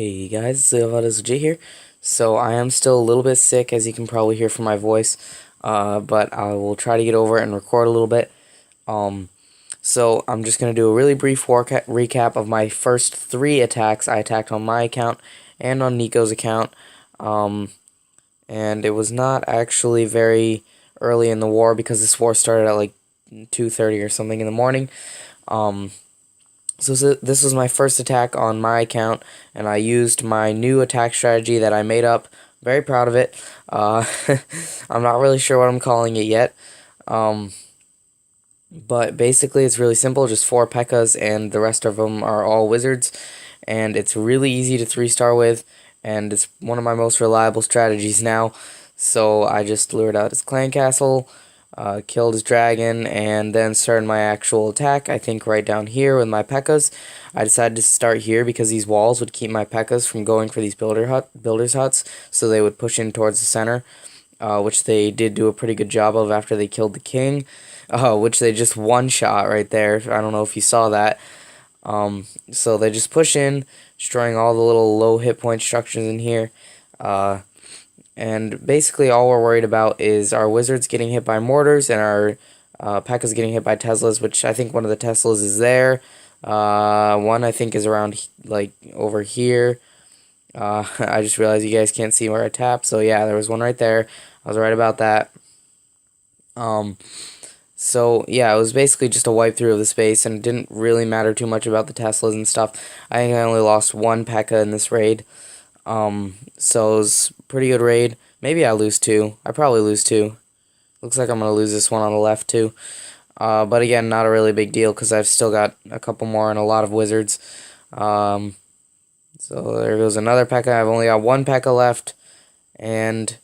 Hey guys, it's J here. So I am still a little bit sick, as you can probably hear from my voice, but I will try to get over it and record a little bit. So I'm just going to do a really brief recap of my first 3 attacks I attacked on my account and on Nico's account. And it was not actually very early in the war because this war started at like 2:30 or something in the morning. So this was my first attack on my account, and I used my new attack strategy that I made up. Very proud of it. I'm not really sure what I'm calling it yet. But basically it's really simple, just 4 P.E.K.K.A.s, and the rest of them are all wizards. And it's really easy to 3-star with, and it's one of my most reliable strategies now. So I just lured out his clan castle, killed his dragon, and then started my actual attack, I think right down here with my P.E.K.K.A.s. I decided to start here because these walls would keep my P.E.K.K.A.s from going for these builders' huts, so they would push in towards the center, which they did do a pretty good job of after they killed the king, which they just one-shot right there. I don't know if you saw that. So they just push in, destroying all the little low hit point structures in here. And basically all we're worried about is our wizards getting hit by mortars and our P.E.K.K.A.s getting hit by Teslas, which I think one of the Teslas is there. One I think is around like over here. I just realized you guys can't see where I tap, so yeah, there was one right there. I was right about that. So yeah, it was basically just a wipe through of the space, and it didn't really matter too much about the Teslas and stuff. I think I only lost 1 P.E.K.K.A. in this raid. So it was a pretty good raid. Maybe I lose 2. I probably lose 2. Looks like I'm going to lose this one on the left too. But again, not a really big deal because I've still got a couple more and a lot of wizards. So there goes another P.E.K.K.A. I've only got 1 P.E.K.K.A. left, and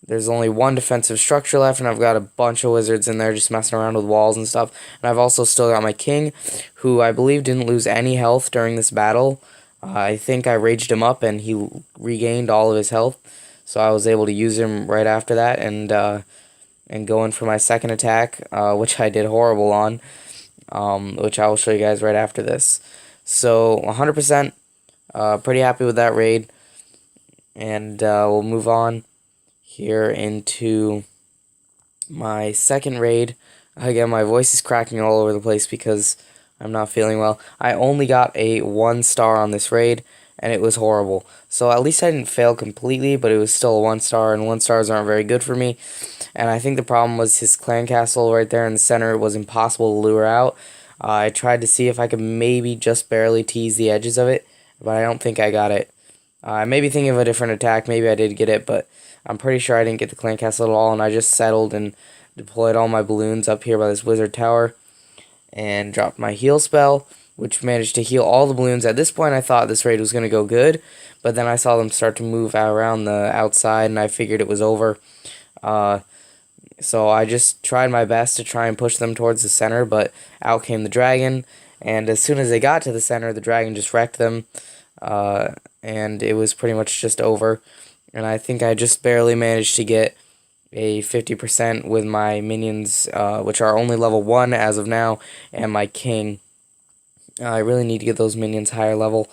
there's only 1 defensive structure left, and I've got a bunch of wizards in there just messing around with walls and stuff. And I've also still got my king, who I believe didn't lose any health during this battle. I think I raged him up, and he regained all of his health, so I was able to use him right after that, and go in for my second attack, which I did horrible on, which I will show you guys right after this. So 100%, pretty happy with that raid, and we'll move on here into my second raid. Again, my voice is cracking all over the place because I'm not feeling well. I only got a 1-star on this raid, and it was horrible. So at least I didn't fail completely, but it was still a 1-star, and 1-stars aren't very good for me. And I think the problem was his clan castle right there in the center was impossible to lure out. I tried to see if I could maybe just barely tease the edges of it, but I don't think I got it. I may be thinking of a different attack. Maybe I did get it, but I'm pretty sure I didn't get the clan castle at all, and I just settled and deployed all my balloons up here by this wizard tower and dropped my heal spell, which managed to heal all the balloons. At this point, I thought this raid was going to go good, but then I saw them start to move around the outside, and I figured it was over. So I just tried my best to try and push them towards the center, but out came the dragon, and as soon as they got to the center, the dragon just wrecked them, and it was pretty much just over. And I think I just barely managed to get a 50% with my minions, which are only level 1 as of now, and my king. I really need to get those minions higher level.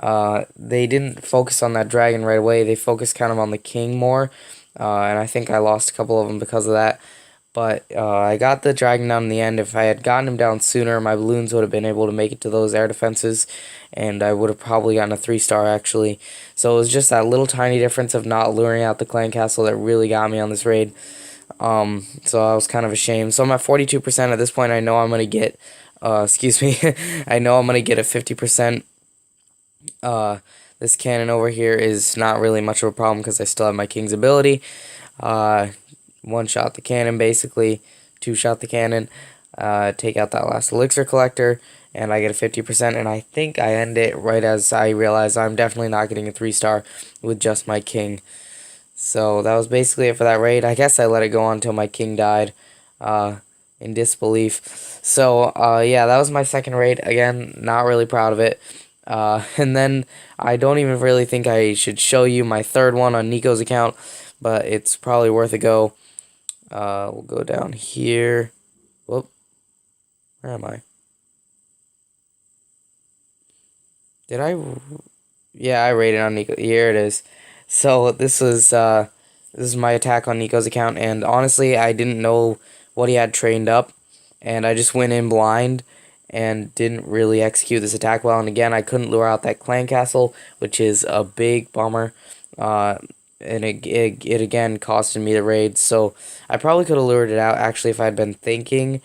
They didn't focus on that dragon right away. They focused kind of on the king more, and I think I lost a couple of them because of that. But I got the dragon down in the end. If I had gotten him down sooner, my balloons would have been able to make it to those air defenses, and I would have probably gotten a 3-star actually. So it was just that little tiny difference of not luring out the clan castle that really got me on this raid. So I was kind of ashamed. So I'm at 42% at this point. I know I'm going to get, excuse me, I know I'm going to get a 50%. This cannon over here is not really much of a problem because I still have my king's ability. 1-shot the cannon, basically. 2-shot the cannon. Take out that last elixir collector, and I get a 50%, and I think I end it right as I realize I'm definitely not getting a 3-star with just my king. So that was basically it for that raid. I guess I let it go on until my king died, in disbelief. So, yeah, that was my second raid. Again, not really proud of it. And then I don't even really think I should show you my third one on Nico's account, but it's probably worth a go. We'll go down here. Whoop. Where am I? Did I Yeah, I rated on Nico. Here it is. So this is my attack on Nico's account, and honestly, I didn't know what he had trained up, and I just went in blind and didn't really execute this attack well. And again, I couldn't lure out that clan castle, which is a big bummer. And it again costed me the raid, so I probably could have lured it out actually if I'd been thinking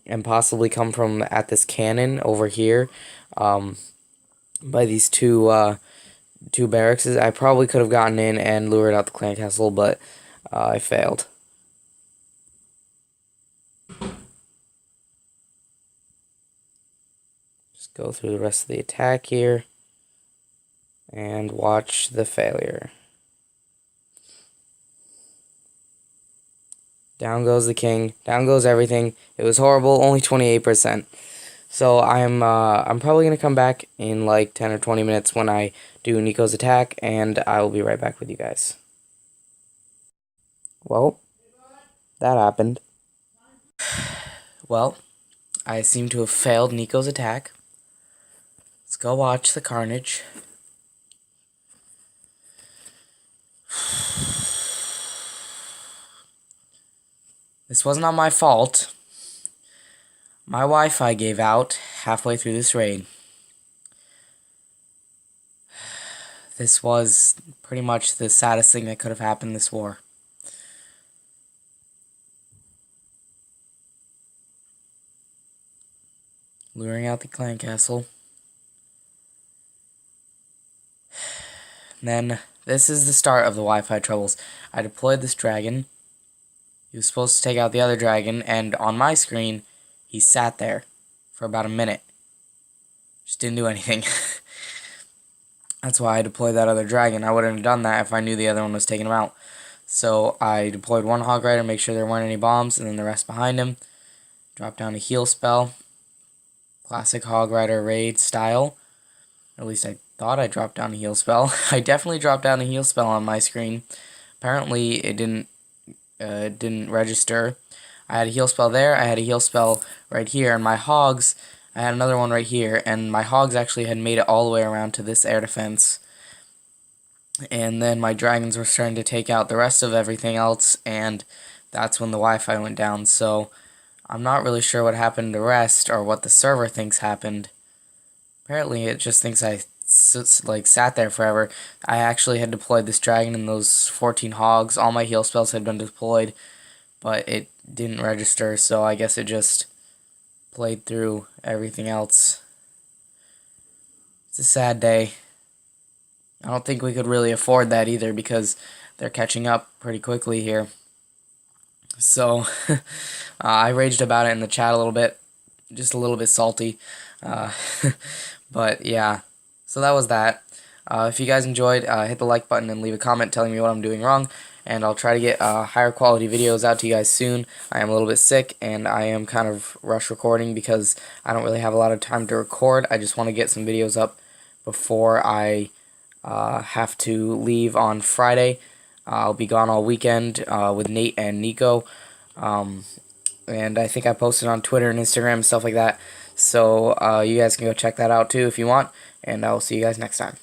and possibly come from at this cannon over here, by these two barracks. I probably could have gotten in and lured out the clan castle, but I failed. Just go through the rest of the attack here and watch the failure. Down goes the king. Down goes everything. It was horrible. Only 28%. So I'm probably gonna come back in like 10 or 20 minutes when I do Nico's attack, and I will be right back with you guys. Well, that happened. Well, I seem to have failed Nico's attack. Let's go watch the carnage. This was not my fault. My Wi-Fi gave out halfway through this raid. This was pretty much the saddest thing that could have happened this war. Luring out the clan castle. Then, this is the start of the Wi-Fi troubles. I deployed this dragon. He was supposed to take out the other dragon, and on my screen, he sat there for about a minute. Just didn't do anything. That's why I deployed that other dragon. I wouldn't have done that if I knew the other one was taking him out. So I deployed one hog rider, make sure there weren't any bombs, and then the rest behind him. Drop down a heal spell. Classic hog rider raid style. At least I thought I dropped down a heal spell. I definitely dropped down a heal spell on my screen. Apparently it didn't register. I had a heal spell there, I had a heal spell right here, and my hogs, I had another one right here, and my hogs actually had made it all the way around to this air defense. And then my dragons were starting to take out the rest of everything else, and that's when the Wi-Fi went down. So I'm not really sure what happened to the rest, or what the server thinks happened. Apparently it just thinks I sat there forever. I actually had deployed this dragon and those 14 hogs. All my heal spells had been deployed, but it didn't register, so I guess it just played through everything else. It's a sad day. I don't think we could really afford that either, because they're catching up pretty quickly here. So I raged about it in the chat a little bit, just a little bit salty. But yeah, so that was that. If you guys enjoyed, hit the like button and leave a comment telling me what I'm doing wrong, and I'll try to get higher quality videos out to you guys soon. I am a little bit sick, and I am kind of rush recording because I don't really have a lot of time to record. I just want to get some videos up before I have to leave on Friday. I'll be gone all weekend with Nate and Nico, and I think I posted on Twitter and Instagram and stuff like that. So you guys can go check that out too if you want, and I will see you guys next time.